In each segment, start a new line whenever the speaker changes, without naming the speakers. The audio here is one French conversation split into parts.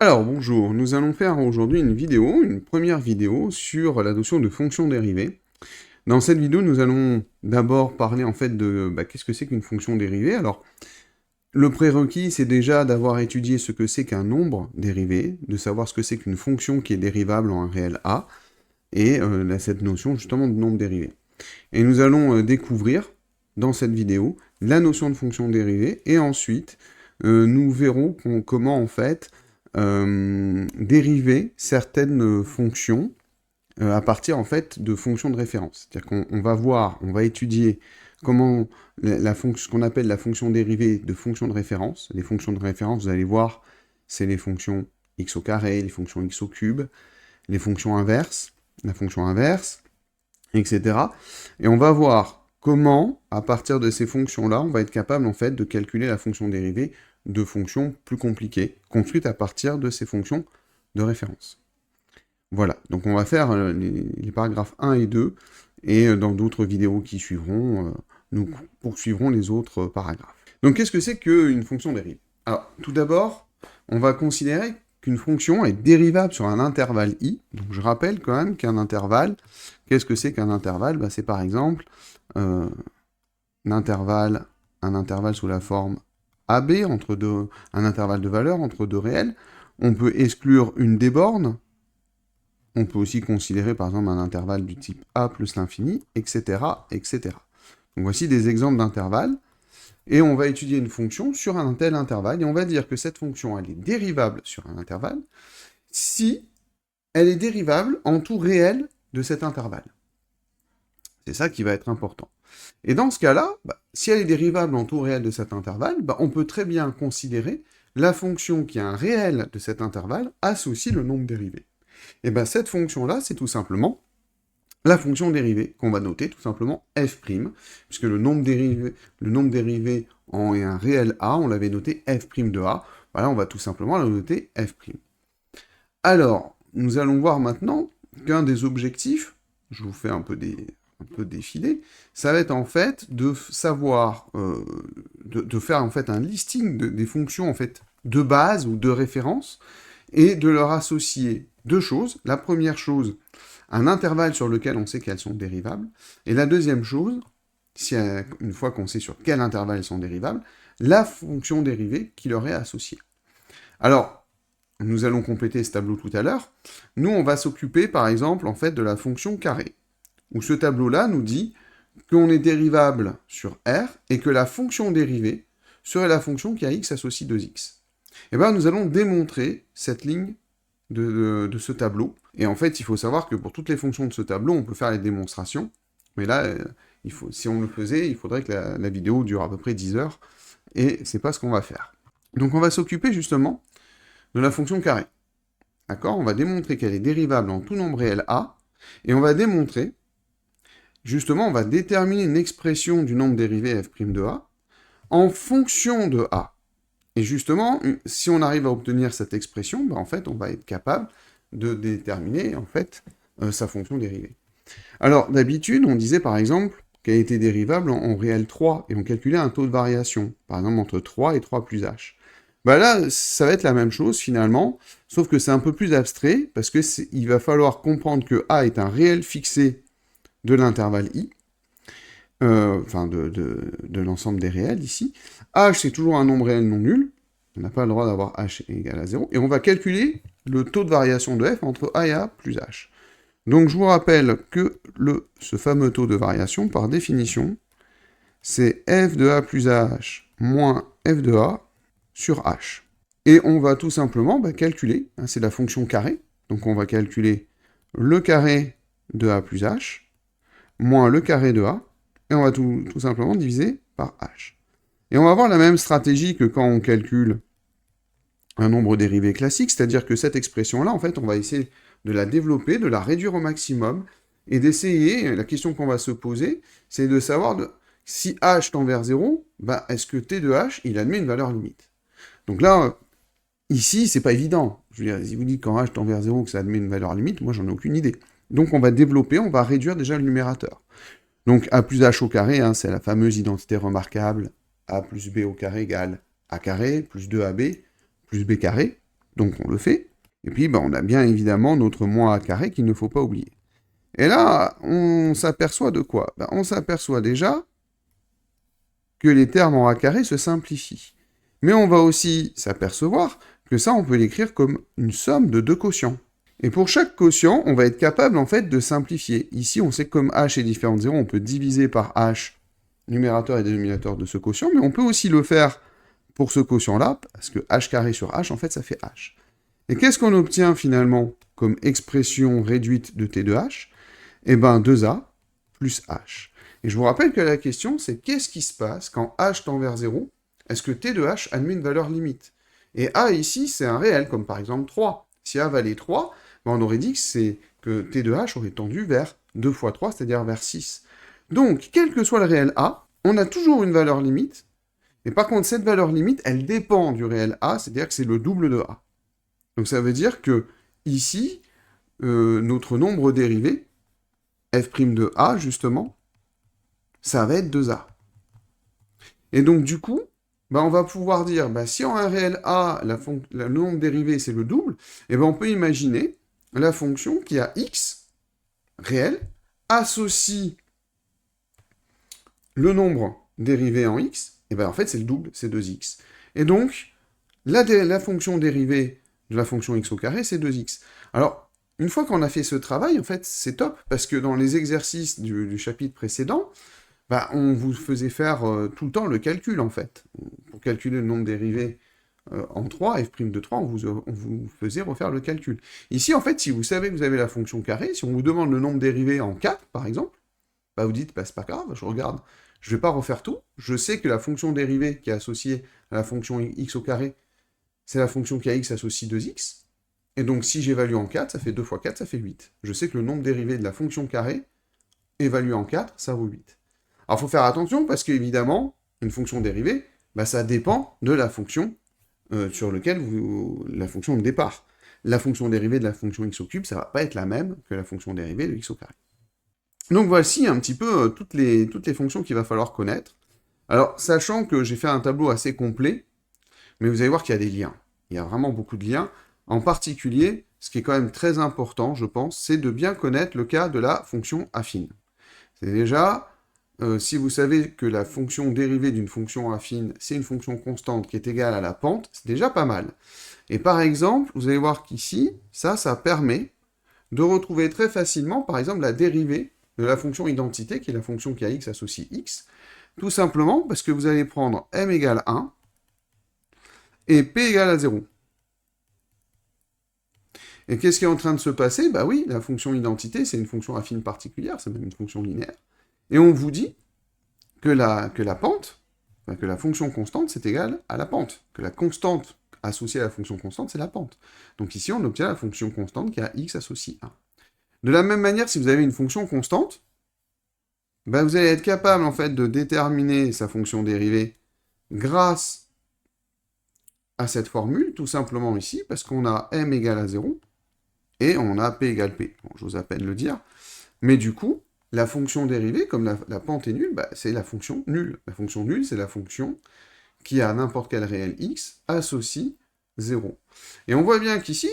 Alors bonjour, nous allons faire aujourd'hui une première vidéo sur la notion de fonction dérivée. Dans cette vidéo, nous allons d'abord parler en fait de qu'est-ce que c'est qu'une fonction dérivée. Alors, le prérequis, c'est déjà d'avoir étudié ce que c'est qu'un nombre dérivé, de savoir ce que c'est qu'une fonction qui est dérivable en un réel a, et cette notion justement de nombre dérivé. Et nous allons découvrir dans cette vidéo la notion de fonction dérivée, et ensuite nous verrons comment en fait dériver certaines fonctions à partir en fait de fonctions de référence. C'est-à-dire qu'on va voir, on va étudier comment ce qu'on appelle la fonction dérivée de fonctions de référence. Les fonctions de référence, vous allez voir, c'est les fonctions x au carré, les fonctions x au cube, les fonctions inverses, la fonction inverse, etc. Et on va voir comment, à partir de ces fonctions-là, on va être capable en fait de calculer la fonction dérivée de fonctions plus compliquées, construites à partir de ces fonctions de référence. Voilà, donc on va faire les paragraphes 1 et 2, et dans d'autres vidéos qui suivront, nous poursuivrons les autres paragraphes. Donc qu'est-ce que c'est qu'une fonction dérivée? Alors, tout d'abord, on va considérer qu'une fonction est dérivable sur un intervalle i. Donc je rappelle quand même qu'un intervalle, qu'est-ce que c'est qu'un intervalle? C'est par exemple un intervalle sous la forme AB, un intervalle de valeur entre deux réels. On peut exclure une des bornes. On peut aussi considérer par exemple un intervalle du type A plus l'infini, etc., etc. Donc voici des exemples d'intervalles. Et on va étudier une fonction sur un tel intervalle, et on va dire que cette fonction, elle est dérivable sur un intervalle, si elle est dérivable en tout réel de cet intervalle. C'est ça qui va être important. Et dans ce cas-là, si elle est dérivable en tout réel de cet intervalle, on peut très bien considérer la fonction qui a un réel de cet intervalle associe le nombre dérivé. Et cette fonction-là, c'est tout simplement la fonction dérivée, qu'on va noter tout simplement f', puisque le nombre dérivé en est un réel a, on l'avait noté f' de a, voilà, on va tout simplement la noter f'. Alors, nous allons voir maintenant qu'un des objectifs, je vous fais un peu défiler, ça va être en fait de savoir, de faire en fait un listing des fonctions en fait de base ou de référence, et de leur associer deux choses. La première chose, un intervalle sur lequel on sait qu'elles sont dérivables, et la deuxième chose, une fois qu'on sait sur quel intervalle elles sont dérivables, la fonction dérivée qui leur est associée. Alors, nous allons compléter ce tableau tout à l'heure. Nous, on va s'occuper, par exemple, en fait, de la fonction carré, où ce tableau-là nous dit qu'on est dérivable sur R, et que la fonction dérivée serait la fonction qui a x associe 2x. Et nous allons démontrer cette ligne de ce tableau. Et en fait, il faut savoir que pour toutes les fonctions de ce tableau, on peut faire les démonstrations. Mais là, si on le faisait, il faudrait que la vidéo dure à peu près 10 heures. Et c'est pas ce qu'on va faire. Donc on va s'occuper justement de la fonction carré. D'accord? On va démontrer qu'elle est dérivable en tout nombre réel a. Et on va démontrer, justement, on va déterminer une expression du nombre dérivé f' de a en fonction de a. Et justement, si on arrive à obtenir cette expression, en fait, on va être capable de déterminer, en fait, sa fonction dérivée. Alors, d'habitude, on disait, par exemple, qu'elle était dérivable en réel 3, et on calculait un taux de variation, par exemple, entre 3 et 3 plus h. Là, ça va être la même chose, finalement, sauf que c'est un peu plus abstrait, parce qu'il va falloir comprendre que a est un réel fixé de l'intervalle i, de l'ensemble des réels ici. H, c'est toujours un nombre réel non nul. On n'a pas le droit d'avoir H égal à 0. Et on va calculer le taux de variation de f entre a et a plus h. Donc je vous rappelle que ce fameux taux de variation, par définition, c'est f de a plus h moins f de a sur h. Et on va tout simplement calculer, c'est la fonction carré, donc on va calculer le carré de a plus h, moins le carré de a, et on va tout simplement diviser par h. Et on va avoir la même stratégie que quand on calcule un nombre dérivé classique, c'est-à-dire que cette expression-là, en fait, on va essayer de la développer, de la réduire au maximum, et d'essayer, la question qu'on va se poser, c'est de savoir si h tend vers 0, est-ce que t de h, il admet une valeur limite? Donc là, ici, c'est pas évident. Je veux dire, si vous dites quand h tend vers 0 que ça admet une valeur limite, moi j'en ai aucune idée. Donc on va développer, on va réduire déjà le numérateur. Donc a plus h au carré, c'est la fameuse identité remarquable, a plus b au carré égale a carré, plus 2ab, plus b carré. Donc on le fait. Et puis on a bien évidemment notre moins a carré qu'il ne faut pas oublier. Et là, on s'aperçoit de quoi? On s'aperçoit déjà que les termes en a carré se simplifient. Mais on va aussi s'apercevoir que ça, on peut l'écrire comme une somme de deux quotients. Et pour chaque quotient, on va être capable en fait de simplifier. Ici, on sait que comme h est différent de 0, on peut diviser par h, numérateur et dénominateur de ce quotient, mais on peut aussi le faire pour ce quotient-là, parce que h carré sur h, en fait, ça fait h. Et qu'est-ce qu'on obtient finalement comme expression réduite de t de h? Eh bien, 2a plus h. Et je vous rappelle que la question, c'est qu'est-ce qui se passe quand h tend vers 0? Est-ce que t de h admet une valeur limite? Et a ici, c'est un réel, comme par exemple 3. Si a valait 3, on aurait dit que t de h aurait tendu vers 2 fois 3, c'est-à-dire vers 6. Donc, quel que soit le réel a, on a toujours une valeur limite, et par contre, cette valeur limite, elle dépend du réel a, c'est-à-dire que c'est le double de a. Donc ça veut dire que, ici, notre nombre dérivé, f' de a, justement, ça va être 2a. Et donc, du coup, on va pouvoir dire, si en un réel a, le nombre dérivé, c'est le double, et on peut imaginer la fonction qui a x, réel, associe le nombre dérivé en x, et en fait, c'est le double, c'est 2x. Et donc, la fonction dérivée de la fonction x au carré, c'est 2x. Alors, une fois qu'on a fait ce travail, en fait, c'est top, parce que dans les exercices du chapitre précédent, on vous faisait faire tout le temps le calcul, en fait. Pour calculer le nombre dérivé en 3, f' de 3, on vous faisait refaire le calcul. Ici, en fait, si vous savez que vous avez la fonction carré, si on vous demande le nombre dérivé en 4, par exemple, vous dites, c'est pas grave, je regarde, je vais pas refaire tout, je sais que la fonction dérivée qui est associée à la fonction x au carré, c'est la fonction qui a x associe 2x, et donc si j'évalue en 4, ça fait 2 fois 4, ça fait 8. Je sais que le nombre dérivé de la fonction carré, évalué en 4, ça vaut 8. Alors il faut faire attention, parce qu'évidemment, une fonction dérivée, ça dépend de la fonction sur laquelle la fonction de départ. La fonction dérivée de la fonction x au cube, ça va pas être la même que la fonction dérivée de x au carré. Donc voici un petit peu toutes les fonctions qu'il va falloir connaître. Alors, sachant que j'ai fait un tableau assez complet, mais vous allez voir qu'il y a des liens. Il y a vraiment beaucoup de liens. En particulier, ce qui est quand même très important, je pense, c'est de bien connaître le cas de la fonction affine. C'est déjà, si vous savez que la fonction dérivée d'une fonction affine, c'est une fonction constante qui est égale à la pente, c'est déjà pas mal. Et par exemple, vous allez voir qu'ici, ça permet de retrouver très facilement, par exemple, la dérivée de la fonction identité, qui est la fonction qui a x associe x, tout simplement parce que vous allez prendre m égale 1 et p égale à 0. Et qu'est-ce qui est en train de se passer? Oui, la fonction identité, c'est une fonction affine particulière, c'est même une fonction linéaire. Et on vous dit que la pente, que la fonction constante, c'est égal à la pente. Que la constante associée à la fonction constante, c'est la pente. Donc ici, on obtient la fonction constante qui a x associe 1. De la même manière, si vous avez une fonction constante, vous allez être capable en fait de déterminer sa fonction dérivée grâce à cette formule, tout simplement ici, parce qu'on a m égale à 0, et on a p égale p. Bon, j'ose à peine le dire, mais du coup, la fonction dérivée, comme la pente est nulle, c'est la fonction nulle. La fonction nulle, c'est la fonction qui a n'importe quel réel x associe 0. Et on voit bien qu'ici,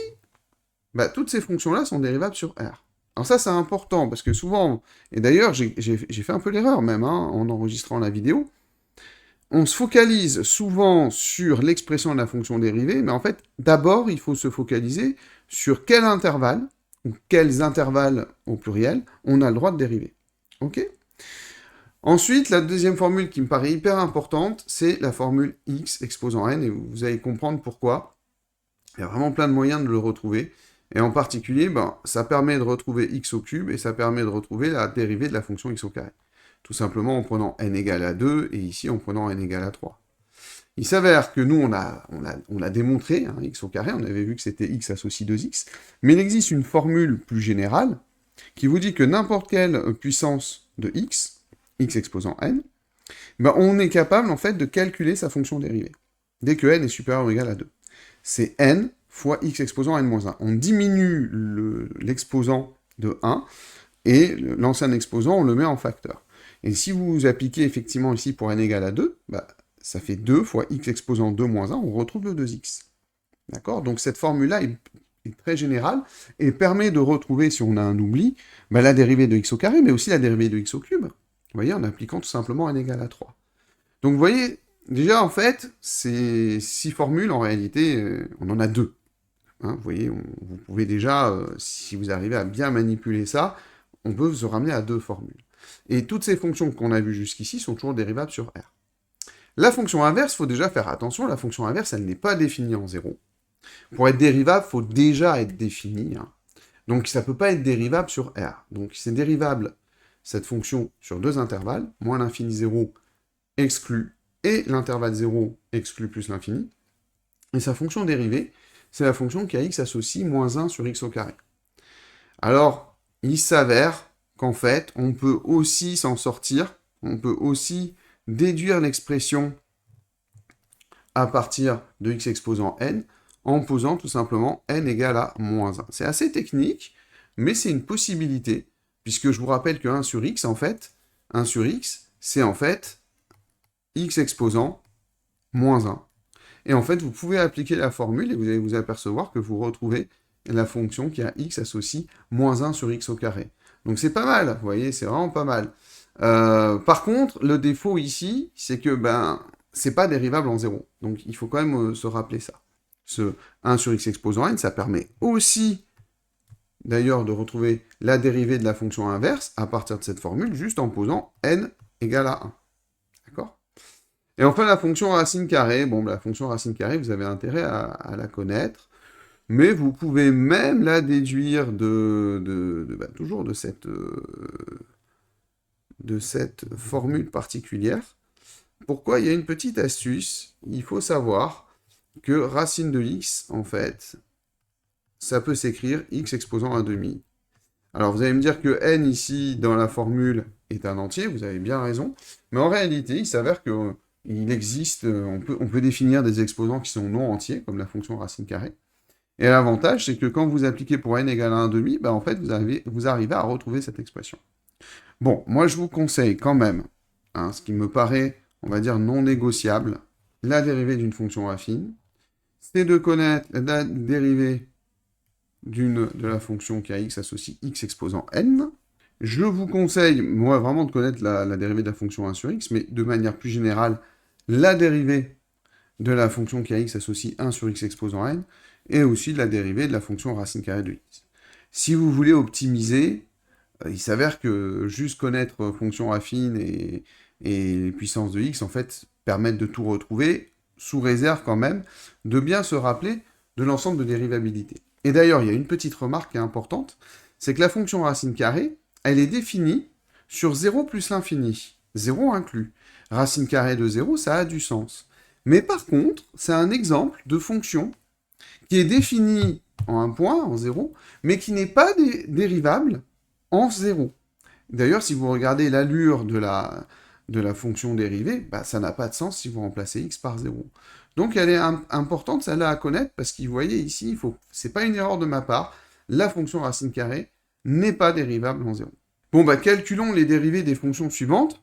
toutes ces fonctions-là sont dérivables sur R. Alors ça, c'est important, parce que souvent, et d'ailleurs, j'ai fait un peu l'erreur même, en enregistrant la vidéo, on se focalise souvent sur l'expression de la fonction dérivée, mais en fait, d'abord, il faut se focaliser sur quel intervalle, ou quels intervalles au pluriel, on a le droit de dériver. Ok? Ensuite, la deuxième formule qui me paraît hyper importante, c'est la formule x exposant n, et vous allez comprendre pourquoi. Il y a vraiment plein de moyens de le retrouver. Et en particulier, ça permet de retrouver x au cube, et ça permet de retrouver la dérivée de la fonction x au carré. Tout simplement en prenant n égale à 2, et ici en prenant n égale à 3. Il s'avère que nous, on a démontré, x au carré, on avait vu que c'était x associe 2x, mais il existe une formule plus générale, qui vous dit que n'importe quelle puissance de x exposant n, on est capable, en fait, de calculer sa fonction dérivée, dès que n est supérieur ou égal à 2. C'est n fois x exposant n-1. On diminue l'exposant de 1, et l'ancien exposant, on le met en facteur. Et si vous appliquez effectivement ici pour n égale à 2, ça fait 2 fois x exposant 2 moins 1, on retrouve le 2x. D'accord? Donc cette formule-là est très générale et permet de retrouver, si on a un oubli, bah, la dérivée de x au carré, mais aussi la dérivée de x au cube. Vous voyez, en appliquant tout simplement n égale à 3. Donc vous voyez, déjà en fait, ces 6 formules, en réalité, on en a 2. Hein, vous voyez, vous pouvez déjà, si vous arrivez à bien manipuler ça, on peut se ramener à 2 formules. Et toutes ces fonctions qu'on a vues jusqu'ici sont toujours dérivables sur R. La fonction inverse, il faut déjà faire attention, la fonction inverse, elle n'est pas définie en 0. Pour être dérivable, il faut déjà être défini. Hein. Donc ça ne peut pas être dérivable sur R. Donc c'est dérivable, cette fonction, sur 2 intervalles, moins l'infini 0 exclu, et l'intervalle 0 exclu plus l'infini. Et sa fonction dérivée, c'est la fonction qui a x associe moins 1 sur x au carré. Alors, il s'avère qu'en fait, on peut aussi s'en sortir, on peut aussi déduire l'expression à partir de x exposant n, en posant tout simplement n égale à moins 1. C'est assez technique, mais c'est une possibilité, puisque je vous rappelle que 1 sur x, en fait, 1 sur x, c'est en fait x exposant moins 1. Et en fait, vous pouvez appliquer la formule et vous allez vous apercevoir que vous retrouvez la fonction qui a x associe moins 1 sur x au carré. Donc c'est pas mal, vous voyez, c'est vraiment pas mal. Par contre, le défaut ici, c'est que c'est pas dérivable en 0. Donc il faut quand même se rappeler ça. Ce 1 sur x exposant n, ça permet aussi d'ailleurs de retrouver la dérivée de la fonction inverse à partir de cette formule, juste en posant n égale à 1. D'accord ? Et enfin, la fonction racine carrée. Bon, la fonction racine carrée, vous avez intérêt à la connaître, mais vous pouvez même la déduire toujours de cette formule particulière. Pourquoi? Il y a une petite astuce. Il faut savoir que racine de x, en fait, ça peut s'écrire x exposant un demi. Alors, vous allez me dire que n, ici, dans la formule, est un entier, vous avez bien raison, mais en réalité, il s'avère que il existe, on peut définir des exposants qui sont non entiers, comme la fonction racine carrée. Et l'avantage, c'est que quand vous appliquez pour n égale à 1,5, en fait, vous arrivez à retrouver cette expression. Bon, moi, je vous conseille quand même, hein, ce qui me paraît, on va dire, non négociable, la dérivée d'une fonction affine, c'est de connaître la dérivée de la fonction qui a x associe x exposant n. Je vous conseille, moi, vraiment de connaître la dérivée de la fonction 1 sur x, mais de manière plus générale, la dérivée de la fonction qui a x associe 1 sur x exposant n, et aussi la dérivée de la fonction racine carrée de x. Si vous voulez optimiser, il s'avère que juste connaître fonction affine et puissance de x, en fait, permettent de tout retrouver, sous réserve quand même de bien se rappeler de l'ensemble de dérivabilité. Et d'ailleurs, il y a une petite remarque qui est importante, c'est que la fonction racine carrée, elle est définie sur 0 plus l'infini, 0 inclus. Racine carrée de 0, ça a du sens. Mais par contre, c'est un exemple de fonction qui est définie en un point, en 0, mais qui n'est pas dérivable en 0. D'ailleurs, si vous regardez l'allure de la fonction dérivée, ça n'a pas de sens si vous remplacez x par 0. Donc elle est importante, celle-là à connaître, parce que vous voyez ici, c'est pas une erreur de ma part, la fonction racine carrée n'est pas dérivable en 0. Bon, calculons les dérivées des fonctions suivantes,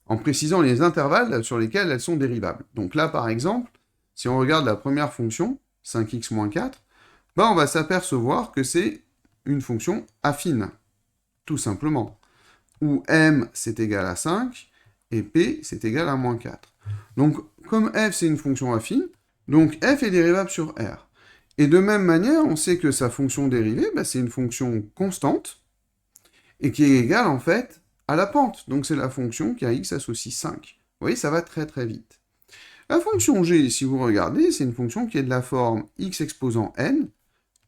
en précisant les intervalles sur lesquels elles sont dérivables. Donc là, par exemple, si on regarde la première fonction, 5x moins 4, on va s'apercevoir que c'est une fonction affine, tout simplement, où m c'est égal à 5, et p c'est égal à moins 4. Donc, comme f c'est une fonction affine, donc f est dérivable sur R. Et de même manière, on sait que sa fonction dérivée, c'est une fonction constante, et qui est égale en fait à la pente. Donc c'est la fonction qui a x associe 5. Vous voyez, ça va très très vite. La fonction g, si vous regardez, c'est une fonction qui est de la forme x exposant n,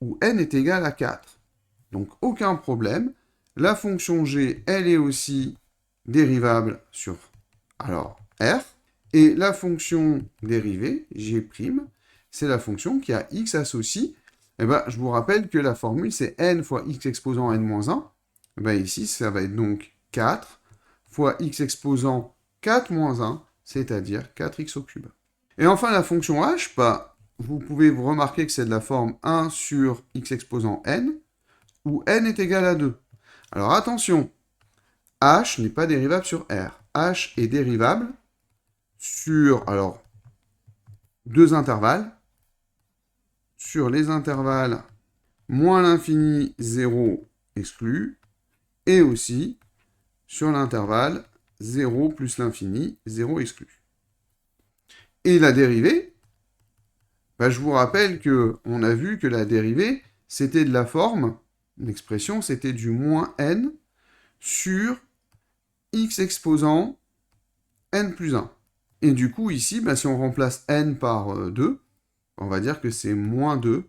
où n est égal à 4. Donc aucun problème. La fonction g, elle est aussi dérivable sur R. Et la fonction dérivée, g', c'est la fonction qui a x associe. Je vous rappelle que la formule, c'est n fois x exposant n-1. Ici, ça va être donc 4 fois x exposant 4 moins 1, c'est-à-dire 4x au cube. Et enfin, la fonction h, vous pouvez vous remarquer que c'est de la forme 1 sur x exposant n, où n est égal à 2. Alors attention, h n'est pas dérivable sur R. h est dérivable sur, deux intervalles, sur les intervalles moins l'infini 0 exclu, et aussi sur l'intervalle 0 plus l'infini 0 exclu. Et la dérivée, bah, je vous rappelle qu'on a vu que la dérivée, c'était de la forme, l'expression, c'était du moins n sur x exposant n plus 1. Et du coup, ici, bah, si on remplace n par 2, on va dire que c'est moins 2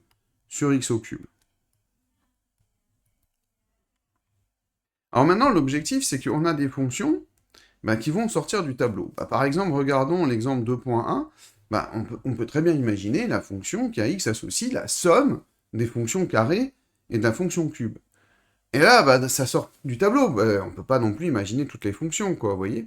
sur x au cube. Alors maintenant, l'objectif, c'est qu'on a des fonctions bah, qui vont sortir du tableau. Bah, par exemple, regardons l'exemple 2.1. Bah, on peut très bien imaginer la fonction qui à x associe la somme des fonctions carrées et de la fonction cube. Et là, bah, ça sort du tableau. Bah, on ne peut pas non plus imaginer toutes les fonctions, quoi, vous voyez.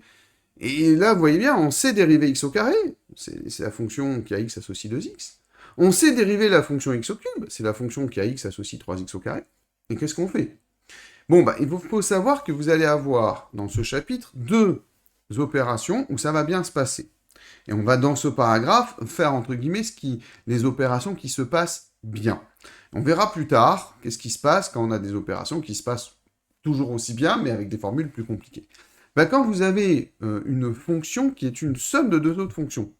Et là, vous voyez bien, on sait dériver x au carré, c'est la fonction qui à x associe 2x. On sait dériver la fonction x au cube, c'est la fonction qui à x associe 3x au carré. Et qu'est-ce qu'on fait? Bon, bah, il faut savoir que vous allez avoir, dans ce chapitre, deux opérations où ça va bien se passer. Et on va, dans ce paragraphe, faire, entre guillemets, les opérations qui se passent bien. On verra plus tard qu'est-ce qui se passe quand on a des opérations qui se passent toujours aussi bien, mais avec des formules plus compliquées. Bah, quand vous avez une fonction qui est une somme de deux autres fonctions,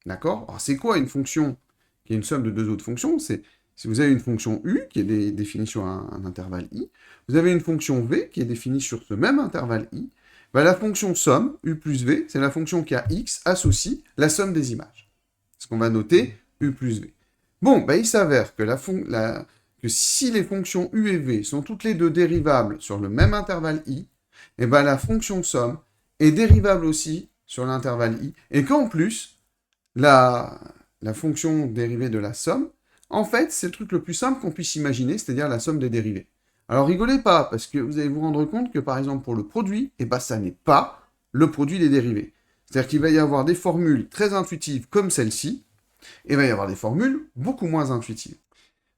d'accord? Alors, c'est quoi une fonction qui est une somme de deux autres fonctions? C'est si vous avez une fonction u qui est définie sur un intervalle i, vous avez une fonction v qui est définie sur ce même intervalle i, bah, la fonction somme, u plus v, c'est la fonction qui à x associe la somme des images. Ce qu'on va noter u plus v. Bon, bah, il s'avère que, que si les fonctions u et v sont toutes les deux dérivables sur le même intervalle i, et ben la fonction somme est dérivable aussi sur l'intervalle i, et qu'en plus, la fonction dérivée de la somme, en fait, c'est le truc le plus simple qu'on puisse imaginer, c'est-à-dire la somme des dérivées. Alors rigolez pas, parce que vous allez vous rendre compte que par exemple pour le produit, et ben ça n'est pas le produit des dérivées. C'est-à-dire qu'il va y avoir des formules très intuitives comme celle-ci, et il va y avoir des formules beaucoup moins intuitives.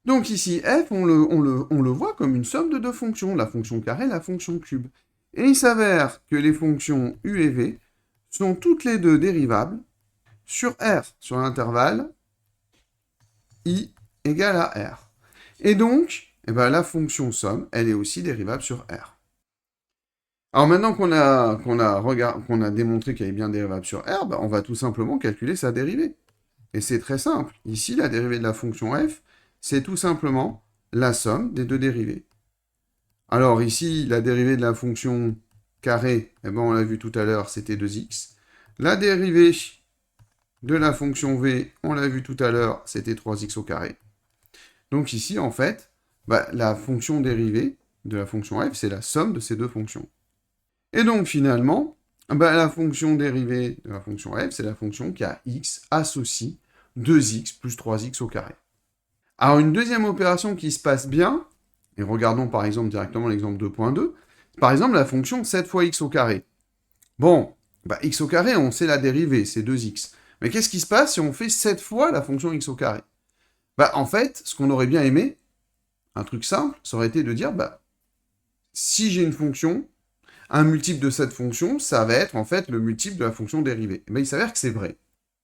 Donc ici, f, on le voit comme une somme de deux fonctions, la fonction carré et la fonction cube. Et il s'avère que les fonctions u et v sont toutes les deux dérivables sur r, sur l'intervalle i égale à r. Et donc, eh ben, la fonction somme, elle est aussi dérivable sur r. Alors maintenant qu'on a démontré qu'elle est bien dérivable sur r, ben, on va tout simplement calculer sa dérivée. Et c'est très simple. Ici, la dérivée de la fonction f, c'est tout simplement la somme des deux dérivées. Alors ici, la dérivée de la fonction carré, eh ben, on l'a vu tout à l'heure, c'était 2x. La dérivée de la fonction v, on l'a vu tout à l'heure, c'était 3x au carré. Donc ici, en fait, bah, la fonction dérivée de la fonction f, c'est la somme de ces deux fonctions. Et donc finalement, bah, la fonction dérivée de la fonction f, c'est la fonction qui a x associe 2x plus 3x au carré. Alors une deuxième opération qui se passe bien, et regardons par exemple directement l'exemple 2.2, par exemple la fonction 7 fois x au carré. Bon, bah, x au carré, on sait la dérivée, c'est 2x. Mais qu'est-ce qui se passe si on fait 7 fois la fonction x au carré? Bah, en fait, ce qu'on aurait bien aimé, un truc simple, ça aurait été de dire, bah, si j'ai une fonction, un multiple de cette fonction, ça va être en fait le multiple de la fonction dérivée. Et bien, il s'avère que c'est vrai.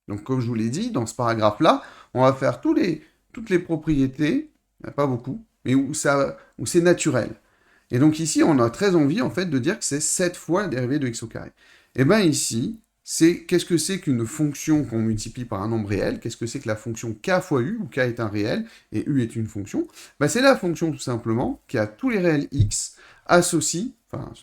Donc, comme je vous l'ai dit, dans ce paragraphe-là, on va faire toutes les propriétés, pas beaucoup, mais où c'est naturel. Et donc ici, on a très envie, en fait, de dire que c'est 7 fois la dérivée de x au carré. Et bien ici, qu'est-ce que c'est qu'une fonction qu'on multiplie par un nombre réel? Qu'est-ce que c'est que la fonction k fois u, où k est un réel, et u est une fonction? Ben, c'est la fonction, tout simplement, qui a tous les réels x,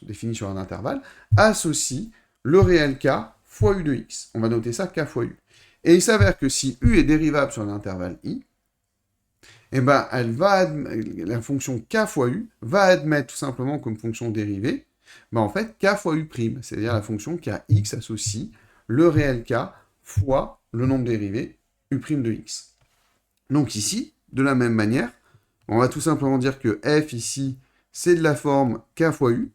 définis sur un intervalle, associe le réel k fois u de x. On va noter ça k fois u. Et il s'avère que si u est dérivable sur l'intervalle i, eh ben, la fonction k fois u va admettre tout simplement comme fonction dérivée, ben, en fait, k fois u', c'est-à-dire la fonction qui a x associe le réel k fois le nombre dérivé u' de x. Donc ici, de la même manière, on va tout simplement dire que f ici, c'est de la forme k fois u,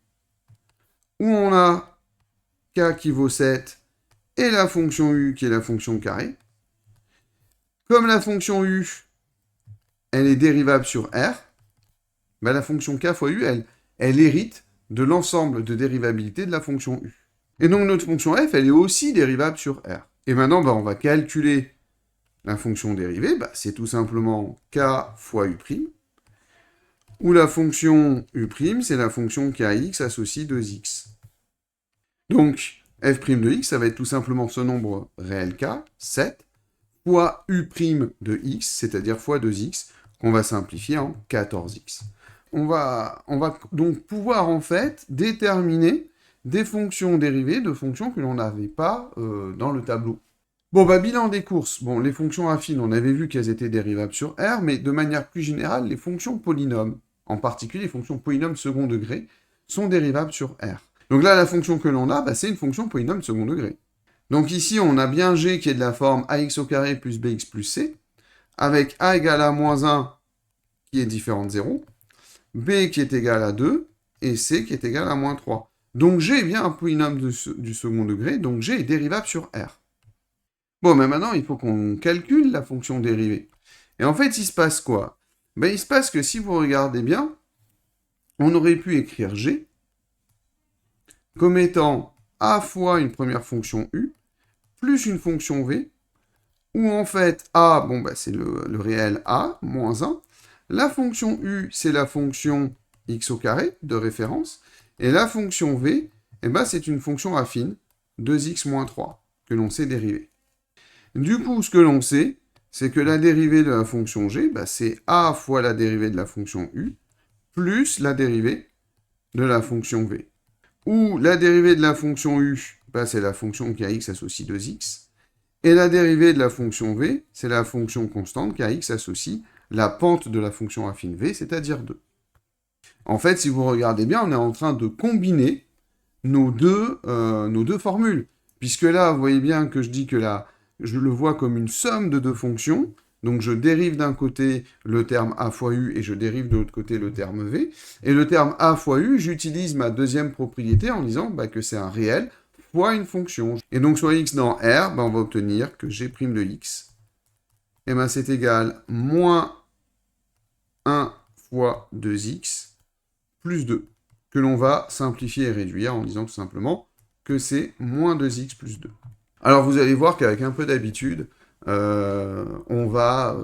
où on a k qui vaut 7 et la fonction u qui est la fonction carré. Comme la fonction u, elle est dérivable sur r, ben la fonction k fois u, elle hérite de l'ensemble de dérivabilité de la fonction u. Et donc notre fonction f, elle est aussi dérivable sur r. Et maintenant, ben, on va calculer La fonction dérivée, bah, c'est tout simplement k fois u', ou la fonction u', c'est la fonction kx associe 2x. Donc, f' de x, ça va être tout simplement ce nombre réel k, 7, fois u' de x, c'est-à-dire fois 2x, qu'on va simplifier en 14x. On va donc pouvoir, en fait, déterminer des fonctions dérivées de fonctions que l'on n'avait pas dans le tableau. Bon, bah, bilan des courses. Bon, les fonctions affines, on avait vu qu'elles étaient dérivables sur R, mais de manière plus générale, les fonctions polynômes, en particulier les fonctions polynômes second degré, sont dérivables sur R. Donc là, la fonction que l'on a, bah, c'est une fonction polynôme second degré. Donc ici, on a bien G qui est de la forme ax au carré plus bx plus c, avec a égale à moins 1 qui est différent de 0, b qui est égal à 2, et c qui est égal à moins 3. Donc G est bien un polynôme du second degré, donc G est dérivable sur R. Bon, mais maintenant, il faut qu'on calcule la fonction dérivée. Et en fait, il se passe quoi? Ben, il se passe que si vous regardez bien, on aurait pu écrire G comme étant a fois une première fonction u, plus une fonction v, où en fait a, bon, ben, c'est le réel a, moins 1. La fonction u, c'est la fonction x au carré de référence. Et la fonction v, eh ben, c'est une fonction affine, 2x moins 3, que l'on sait dériver. Du coup, ce que l'on sait, c'est que la dérivée de la fonction g, bah, c'est a fois la dérivée de la fonction u, plus la dérivée de la fonction v. Ou la dérivée de la fonction u, bah, c'est la fonction kx associe 2x, et la dérivée de la fonction v, c'est la fonction constante kx associe la pente de la fonction affine v, c'est-à-dire 2. En fait, si vous regardez bien, on est en train de combiner nos deux formules. Puisque là, vous voyez bien que je dis que je le vois comme une somme de deux fonctions. Donc je dérive d'un côté le terme a fois u et je dérive de l'autre côté le terme v. Et le terme a fois u, j'utilise ma deuxième propriété en disant bah, que c'est un réel fois une fonction. Et donc sur x dans R, bah, on va obtenir que g' de x, et ben, c'est égal moins 1 fois 2x plus 2, que l'on va simplifier et réduire en disant tout simplement que c'est moins 2x plus 2. Alors vous allez voir qu'avec un peu d'habitude, on va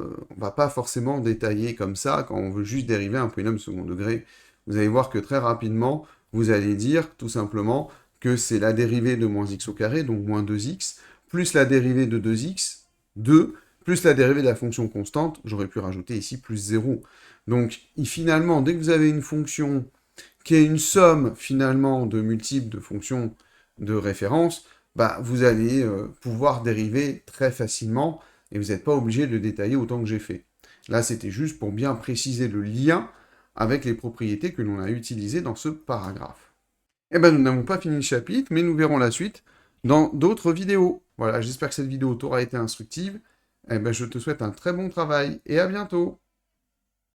pas forcément détailler comme ça quand on veut juste dériver un polynôme second degré. Vous allez voir que très rapidement, vous allez dire tout simplement que c'est la dérivée de moins x au carré, donc moins 2x, plus la dérivée de 2x, 2, plus la dérivée de la fonction constante, j'aurais pu rajouter ici plus 0. Donc finalement, dès que vous avez une fonction qui est une somme finalement de multiples de fonctions de référence, bah, vous allez pouvoir dériver très facilement et vous n'êtes pas obligé de le détailler autant que j'ai fait. Là, c'était juste pour bien préciser le lien avec les propriétés que l'on a utilisées dans ce paragraphe. Eh bien, nous n'avons pas fini le chapitre, mais nous verrons la suite dans d'autres vidéos. Voilà, j'espère que cette vidéo t'aura été instructive. Eh bien, je te souhaite un très bon travail et à bientôt.